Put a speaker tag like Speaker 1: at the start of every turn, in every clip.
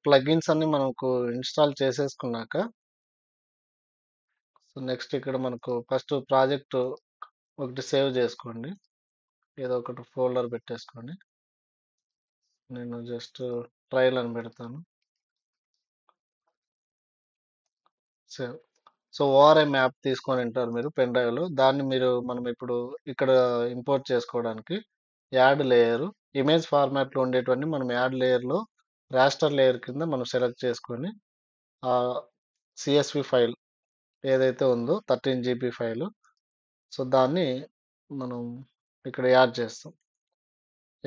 Speaker 1: Plugins అన్ని మనకు install చేసేసుకున్నాక, so next ఇక్కడ మనకు ఫస్ట్ ప్రాజెక్ట్ ఒకటి సేవ్ చేసుకోండి. ఏదో ఒకటి ఫోల్డర్ పెట్టేసుకోండి. నేను జస్ట్ ట్రయల్ అని పెడతాను. సేవ్. సో ఓఆర్ఐ మ్యాప్ తీసుకొని ఉంటారు మీరు పెన్ డ్రైవ్లో. దాన్ని మనం ఇప్పుడు ఇక్కడ ఇంపోర్ట్ చేసుకోవడానికి యాడ్ లేయర్, ఇమేజ్ ఫార్మాట్లో ఉండేటువంటి మనం యాడ్ లేయర్లో రాస్టర్ లేయర్ కింద మనం సెలెక్ట్ చేసుకొని ఆ సిఎస్వి ఫైల్ ఏదైతే ఉందో 13 జీబీ ఫైల్, సో దాన్ని మనం ఇక్కడ యాడ్ చేస్తాం.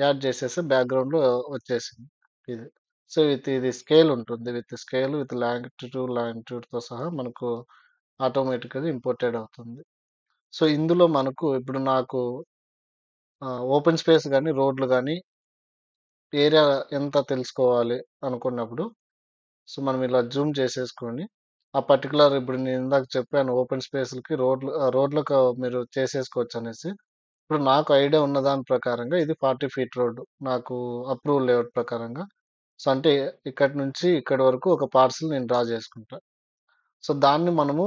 Speaker 1: యాడ్ చేసేసి బ్యాక్గ్రౌండ్లో వచ్చేసింది ఇది. సో ఇది స్కేల్ ఉంటుంది, విత్ స్కేల్ విత్ లాంగిట్యూడ్తో సహా మనకు ఆటోమేటిక్గా ఇంపోర్టెడ్ అవుతుంది. సో ఇందులో మనకు ఇప్పుడు నాకు ఓపెన్ స్పేస్ కానీ రోడ్లు కానీ ఏరియా ఎంత తెలుసుకోవాలి అనుకున్నప్పుడు, సో మనం ఇలా జూమ్ చేసేసుకొని ఆ పర్టికులర్ ఇప్పుడు నేను ఇందాక చెప్పాను ఓపెన్ స్పేస్లకి రోడ్లకు మీరు చేసేసుకోవచ్చు అనేసి. ఇప్పుడు నాకు ఐడియా ఉన్న దాని ప్రకారంగా ఇది 40 ఫీట్ రోడ్డు నాకు అప్రూవల్ లేఅవుట్ ప్రకారంగా. సో అంటే ఇక్కడి నుంచి ఇక్కడి వరకు ఒక పార్సల్ నేను డ్రా చేసుకుంటా. సో దాన్ని మనము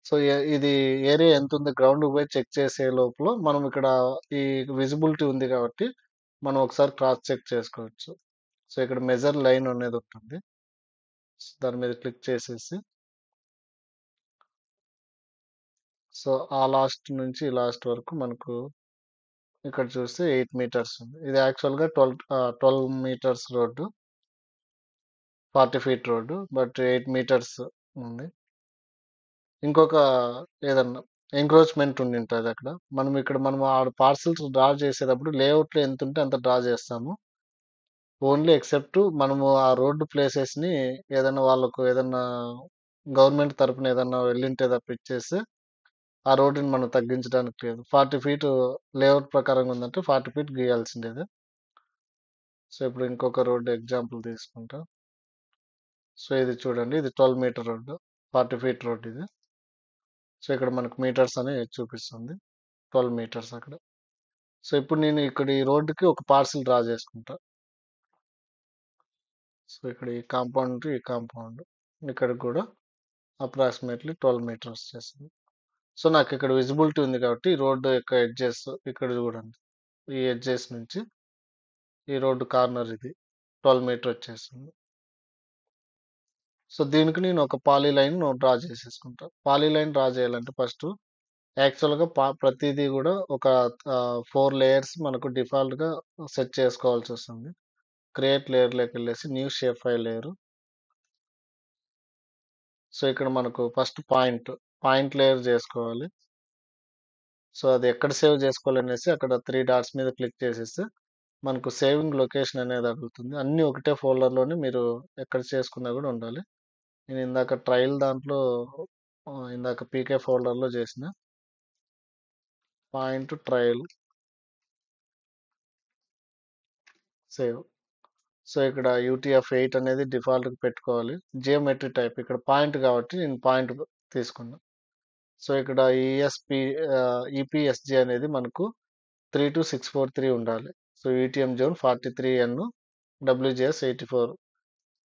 Speaker 1: సో ఇది ఏరియా ఎంత ఉంది గ్రౌండ్ పోయి చెక్ చేసే లోపల మనం ఇక్కడ ఈ విజిబిలిటీ ఉంది కాబట్టి మనం ఒకసారి క్రాస్ చెక్ చేసుకోవచ్చు. సో ఇక్కడ మెజర్ లైన్ అనేది ఉంటుంది. సో దాని మీద క్లిక్ చేసేసి, సో ఆ లాస్ట్ నుంచి లాస్ట్ వరకు మనకు ఇక్కడ చూస్తే 8 మీటర్స్ ఉంది. ఇది యాక్చువల్గా 12 meters road, 40 feet road, but 8 meters ఉంది. ఇంకొక ఏదన్నా ఎంక్రోచ్మెంట్ ఉండి ఉంటుంది అక్కడ. మనం ఆ పార్సల్స్ డ్రా చేసేటప్పుడు లేఅవుట్లో ఎంత ఉంటే అంత డ్రా చేస్తాము. ఓన్లీ ఎక్సెప్ట్ మనము ఆ రోడ్డు ప్లేసెస్ని ఏదైనా వాళ్ళకు ఏదన్నా గవర్నమెంట్ తరపున ఏదన్నా వెళ్ళింటే తప్పించేస్తే ఆ రోడ్డుని మనం తగ్గించడానికి లేదు. 40 ఫీట్ లేఅవుట్ ప్రకారంగా ఉందంటే 40 ఫీట్ గీయాల్సిందేది. సో ఇప్పుడు ఇంకొక రోడ్డు ఎగ్జాంపుల్ తీసుకుంటా. సో ఇది చూడండి, ఇది 12 మీటర్ రోడ్డు, 40 ఫీట్ రోడ్ ఇది. సో ఇక్కడ మనకు మీటర్స్ అని చూపిస్తుంది, 12 మీటర్స్ అక్కడ. సో ఇప్పుడు నేను ఇక్కడ ఈ రోడ్డుకి ఒక పార్సిల్ డ్రా చేసుకుంటా. సో ఇక్కడ ఈ కాంపౌండ్ ఈ కాంపౌండ్ ఇక్కడికి కూడా అప్రాక్సిమేట్లీ 12 మీటర్స్ చేస్తుంది. సో నాకు ఇక్కడ విజిబిలిటీ ఉంది కాబట్టి ఈ రోడ్డు యొక్క ఎడ్జెస్ ఇక్కడ చూడండి, ఈ ఎడ్జెస్ నుంచి ఈ రోడ్డు కార్నర్ ఇది 12 మీటర్ వచ్చేస్తుంది. సో దీనికి నేను ఒక పాలీ లైన్ డ్రా చేసేసుకుంటా. పాలీ లైన్ డ్రా చేయాలంటే ఫస్ట్ యాక్చువల్గా ప్రతిదీ కూడా ఒక 4 లేయర్స్ మనకు డిఫాల్ట్గా సెట్ చేసుకోవాల్సి వస్తుంది. క్రియేట్ లేయర్లోకి వెళ్ళేసి new shape file layer. So ఇక్కడ మనకు ఫస్ట్ పాయింట్ లేయర్ చేసుకోవాలి. సో అది ఎక్కడ సేవ్ చేసుకోవాలనేసి అక్కడ 3 డాట్స్ మీద క్లిక్ చేసేస్తే మనకు సేవింగ్ లొకేషన్ అనేది అడుగుతుంది. అన్నీ ఒకటే ఫోల్డర్లోనే మీరు ఎక్కడ చేసుకున్నా కూడా ఉండాలి. నేను ఇందాక ట్రయల్ దాంట్లో ఇందాక పీకే ఫోల్డర్లో చేసిన పాయింట్ ట్రయల్ సేవ్. సో ఇక్కడ UTF-8 అనేది డిఫాల్ట్గా పెట్టుకోవాలి. జియోమెట్రీ టైప్ ఇక్కడ పాయింట్ కాబట్టి నేను పాయింట్ తీసుకున్నా. సో ఇక్కడ EPSG అనేది మనకు 32643 ఉండాలి. So ETM zone 43N, WGS 84,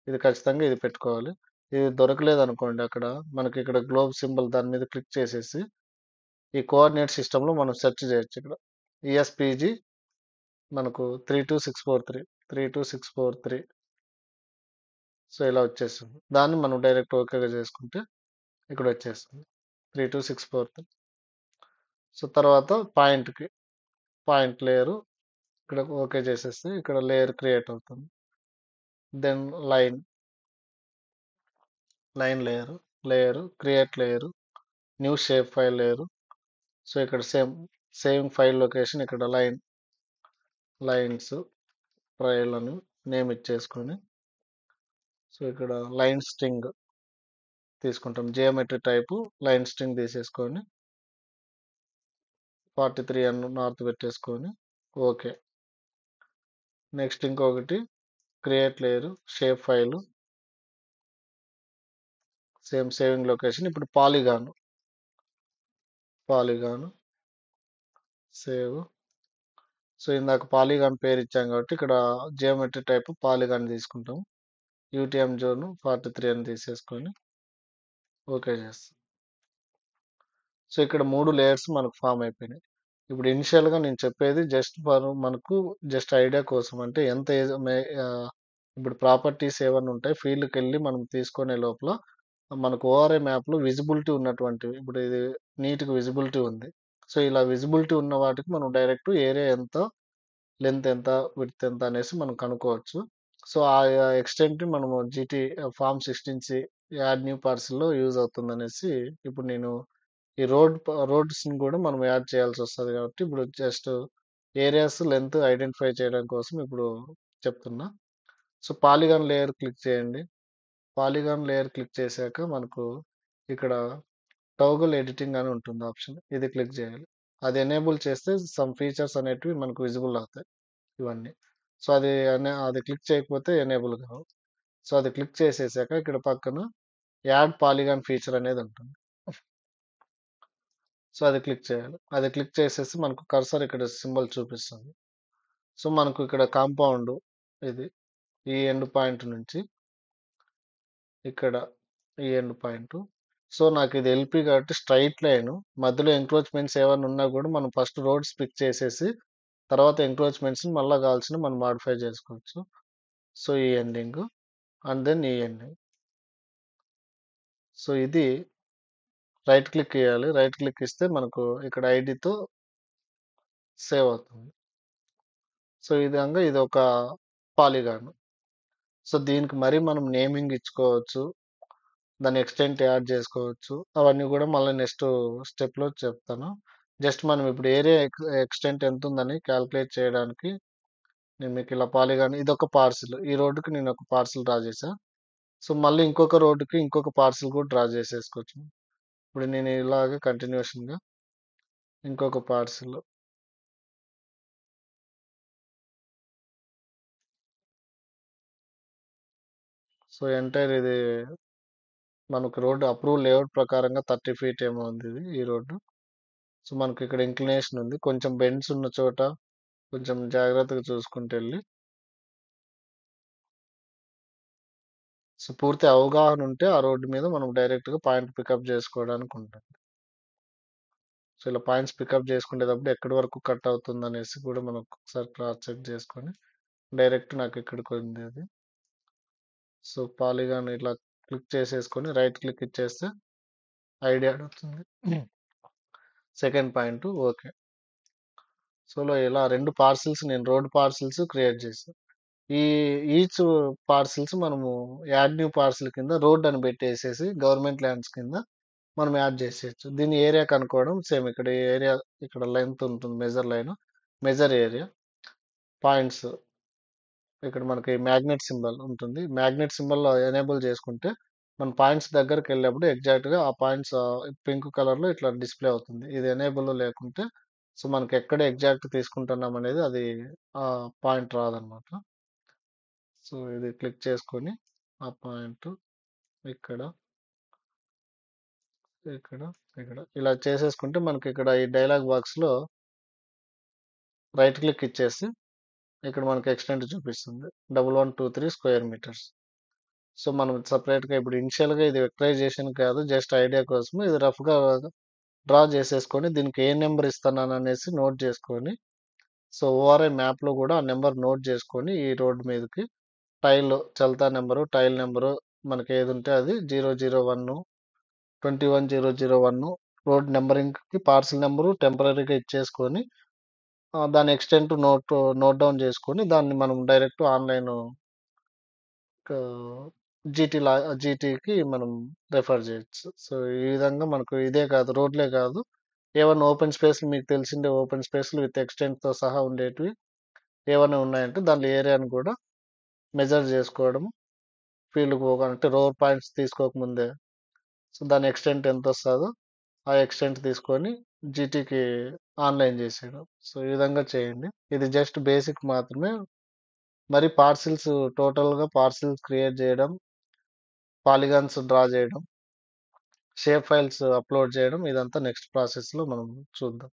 Speaker 1: ఇది ఖచ్చితంగా ఇది పెట్టుకోవాలి. ఇది దొరకలేదు అనుకోండి, అక్కడ మనకి ఇక్కడ గ్లోబ్ సింబల్ దాని మీద క్లిక్ చేసేసి ఈ కోఆర్డినేట్ సిస్టంలో మనం సెర్చ్ చేయొచ్చు. ఇక్కడ ESPG మనకు 32643. సో ఇలా వచ్చేస్తుంది. దాన్ని మనం డైరెక్ట్ ఓకేగా చేసుకుంటే ఇక్కడ వచ్చేస్తుంది 32643. సో తర్వాత పాయింట్ లేయరు ఇక్కడ ఓకే చేసేస్తే ఇక్కడ లేయర్ క్రియేట్ అవుతుంది. Then line layer create layer new shape file layer. So ఇక్కడ సేవింగ్ ఫైల్ లొకేషన్ ఇక్కడ లైన్స్ ట్రయల్ అని నేమ్ ఇచ్చేసుకొని, సో ఇక్కడ లైన్ స్ట్రింగ్ తీసుకుంటాం, జియోమెట్రీ టైపు లైన్ స్ట్రింగ్ తీసేసుకొని 43N నార్త్ పెట్టేసుకొని ఓకే. నెక్స్ట్ ఇంకొకటి create layer shape file, saving location ఇప్పుడు పాలిగాన్ సేవ్. సో ఇందాక పాలిగాన్ పేరు ఇచ్చాం కాబట్టి ఇక్కడ జియోమెట్రీ టైప్ పాలిగాన్ తీసుకుంటాం. యూటీఎం జోన్ 43 అని తీసేసుకొని ఓకే చేస్తాం. సో ఇక్కడ 3 లేయర్స్ మనకు ఫామ్ అయిపోయినాయి. ఇప్పుడు ఇనిషియల్‌గా నేను చెప్పేది జస్ట్ మనకు జస్ట్ ఐడియా కోసం. అంటే ఎంత ఇప్పుడు ప్రాపర్టీస్ ఏవన్నా ఉంటాయి ఫీల్డ్‌కెళ్ళి మనం తీసుకునే లోపల మనకు ఓఆర్ఐ మ్యాప్‌లో విజిబిలిటీ ఉన్నటువంటివి. ఇప్పుడు ఇది నీట్‌గా విజిబిలిటీ ఉంది. సో ఇలా విజిబిలిటీ ఉన్న వాటికి మనం డైరెక్ట్ ఏరియా ఎంత, లెంత్ ఎంత, విడ్త్ ఎంత అనేసి మనం కనుక్కోవచ్చు. సో ఆ ఎక్స్‌టెంట్‌ని మనము ఫార్మ్ 16సి యాడ్ న్యూ పార్సెల్‌లో యూజ్ అవుతుందనేసి ఇప్పుడు నేను ఈ రోడ్స్‌ని కూడా మనం యాడ్ చేయాల్సొస్తది కాబట్టి ఇప్పుడు జస్ట్ ఏరియాస్ లెంత్ ఐడెంటిఫై చేయడం కోసం ఇప్పుడు చెప్తున్నా. సో పాలిగాన్ లేయర్ క్లిక్ చేయండి. పాలిగాన్ లేయర్ క్లిక్ చేశాక మనకు ఇక్కడ టోగుల్ ఎడిటింగ్ అని ఉంటుంది ఆప్షన్. ఇది క్లిక్ చేయాలి. అది ఎనేబుల్ చేస్తే సమ్ ఫీచర్స్ అనేటివి మనకు విజిబుల్ అవుతాయి ఇవన్నీ. సో అది క్లిక్ చేయకపోతే ఎనేబుల్ కావు. సో అది క్లిక్ చేసేసాక ఇక్కడ పక్కన యాడ్ పాలిగాన్ ఫీచర్ అనేది ఉంటుంది. సో అది క్లిక్ చేయాలి. అది క్లిక్ చేసేసి మనకు కర్సర్ ఇక్కడ సింబల్ చూపిస్తుంది. సో మనకు ఇక్కడ కాంపౌండ్ ఇది ఈ ఎండ్ పాయింట్ నుంచి ఇక్కడ ఈ ఎండ్ పాయింట్. సో నాకు ఇది ఎల్పి కాబట్టి స్ట్రైట్ లైన్ మధ్యలో ఎంక్రోచ్మెంట్స్ ఏమైనా ఉన్నా కూడా మనం ఫస్ట్ రోడ్స్ పిక్ చేసేసి తర్వాత ఎంక్రోచ్మెంట్స్ మళ్ళీ కావాల్సిన మనం మాడిఫై చేసుకోవచ్చు. సో ఈ ఎండింగ్ అండ్ దెన్ ఈ ఎండింగ్. సో ఇది రైట్ క్లిక్ ఇవ్వాలి. రైట్ క్లిక్ ఇస్తే మనకు ఇక్కడ ఐడితో సేవ్ అవుతుంది. సో ఈ విధంగా ఇది ఒక పాలిగాన్. సో దీనికి మరి మనం నేమింగ్ ఇచ్చుకోవచ్చు. దాని ఎక్స్టెంట్ యాడ్ చేసుకోవచ్చు. అవన్నీ కూడా మళ్ళీ నెక్స్ట్ స్టెప్‌లో చెప్తాను. జస్ట్ మనం ఇప్పుడు ఏరియా ఎక్స్టెంట్ ఎంత ఉందని క్యాలిక్యులేట్ చేయడానికి నేను మీకు ఇలా పాలిగాన్ ఇదొక పార్సెల్. ఈ రోడ్డుకి నేను ఒక పార్సెల్ డ్రా చేశా. సో మళ్ళీ ఇంకొక రోడ్డుకి ఇంకొక పార్సెల్ కూడా డ్రా చేసేసుకోవచ్చు. ఇప్పుడు నేను ఇలాగే కంటిన్యూషన్‌గా ఇంకొక పార్సెల్. సో ఎంటైర్ ఇది మనకు రోడ్ అప్రూవ్ లేఅవుట్ ప్రకారంగా 30 ఫీట్ ఏమో ఉంది ఇది ఈ రోడ్డు. సో మనకి ఇక్కడ ఇంక్లినేషన్ ఉంది. కొంచెం బెండ్స్ ఉన్న చోట కొంచెం జాగ్రత్తగా చూసుకుంటూ వెళ్ళి సో పూర్తి అవగాహన ఉంటే ఆ రోడ్డు మీద మనం డైరెక్ట్‌గా పాయింట్ పికప్ చేసుకోవడానికి ఉంటుంది. సో ఇలా పాయింట్స్ పికప్ చేసుకునేటప్పుడు ఎక్కడి వరకు కట్ అవుతుందనేసి కూడా మనం ఒకసారి క్రాస్ చెక్ చేసుకొని డైరెక్ట్ నాకు ఇక్కడికి ఉంది అది. సో పాలిగాన్ ఇట్లా క్లిక్ చేసేసుకొని రైట్ క్లిక్ ఇచ్చేస్తే ఐడియా అడుగుతుంది. Second point okay. సో ఇలా 2 పార్సెల్స్ నేను రోడ్ పార్సెల్స్ క్రియేట్ చేశాను. ఈ ఈచ్ పార్సెల్స్ మనము యాడ్ న్యూ పార్సెల్ కింద రోడ్ అని పెట్టేసేసి గవర్నమెంట్ ల్యాండ్స్ కింద మనం యాడ్ చేసేయచ్చు. దీని ఏరియా కనుక్కోవడం సేమ్ ఇక్కడ ఏరియా ఇక్కడ లెంత్ ఉంటుంది మెజర్ ఏరియా పాయింట్స్ ఇక్కడ మనకి మ్యాగ్నెట్ సింబల్ ఉంటుంది. మ్యాగ్నెట్ సింబల్ ఎనేబుల్ చేసుకుంటే మన పాయింట్స్ దగ్గరికి వెళ్ళినప్పుడు ఎగ్జాక్ట్గా ఆ పాయింట్స్ పింక్ కలర్లో ఇట్లా డిస్ప్లే అవుతుంది. ఇది ఎనేబుల్ లేకుంటే సో మనకి ఎక్కడ ఎగ్జాక్ట్ తీసుకుంటున్నాం అనేది అది ఆ పాయింట్ రాదనమాట. సో ఇది క్లిక్ చేసుకొని ఆ పాయింట్ ఇక్కడ ఇక్కడ ఇక్కడ ఇలా చేసేసుకుంటే మనకి ఇక్కడ ఈ డైలాగ్ బాక్స్లో రైట్ క్లిక్ ఇచ్చేసి ఇక్కడ మనకి ఎక్స్టెంట్ చూపిస్తుంది 1123 స్క్వేర్ మీటర్స్. సో మనం సపరేట్గా ఇప్పుడు ఇనిషియల్గా ఇది వెక్టరైజేషన్ కాదు జస్ట్ ఐడియా కోసం ఇది రఫ్గా డ్రా చేసేసుకొని దీనికి ఏ నెంబర్ ఇస్తున్నాను అనేసి నోట్ చేసుకొని సో ఓఆర్ఐ మ్యాప్లో కూడా ఆ నెంబర్ నోట్ చేసుకొని ఈ రోడ్ మీదకి చల్తా నెంబరు టైల్ నెంబరు మనకి ఏది ఉంటే అది 001 21001 రోడ్ నెంబరింగ్కి పార్సల్ నెంబరు టెంపరీగా ఇచ్చేసుకొని దాని ఎక్స్టెంట్ నోట్ డౌన్ చేసుకొని దాన్ని మనం డైరెక్ట్ ఆన్లైన్ జీటీకి మనం రెఫర్ చేయొచ్చు. సో ఈ విధంగా మనకు ఇదే కాదు రోడ్లే కాదు ఏమన్నా ఓపెన్ స్పేస్లు మీకు తెలిసిండే ఓపెన్ స్పేస్లు విత్ ఎక్స్టెంట్తో సహా ఉండేటివి ఏమైనా ఉన్నాయంటే దాని ఏరియాని కూడా మెజర్ చేసుకోవడం ఫీల్డ్కి పోవాలంటే రోడ్ పాయింట్స్ తీసుకోకముందే సో దాని ఎక్స్టెంట్ ఎంత వస్తుందో ఆ ఎక్స్టెంట్ తీసుకొని జీటీకి ఆన్లైన్ చేసేయడం. సో ఈ విధంగా చేయండి. ఇది జస్ట్ బేసిక్ మాత్రమే. మరి టోటల్గా పార్సిల్స్ క్రియేట్ చేయడం, పాలిగాన్స్ డ్రా చేయడం, షేప్ ఫైల్స్ అప్లోడ్ చేయడం ఇదంతా నెక్స్ట్ ప్రాసెస్లో మనం చూద్దాం.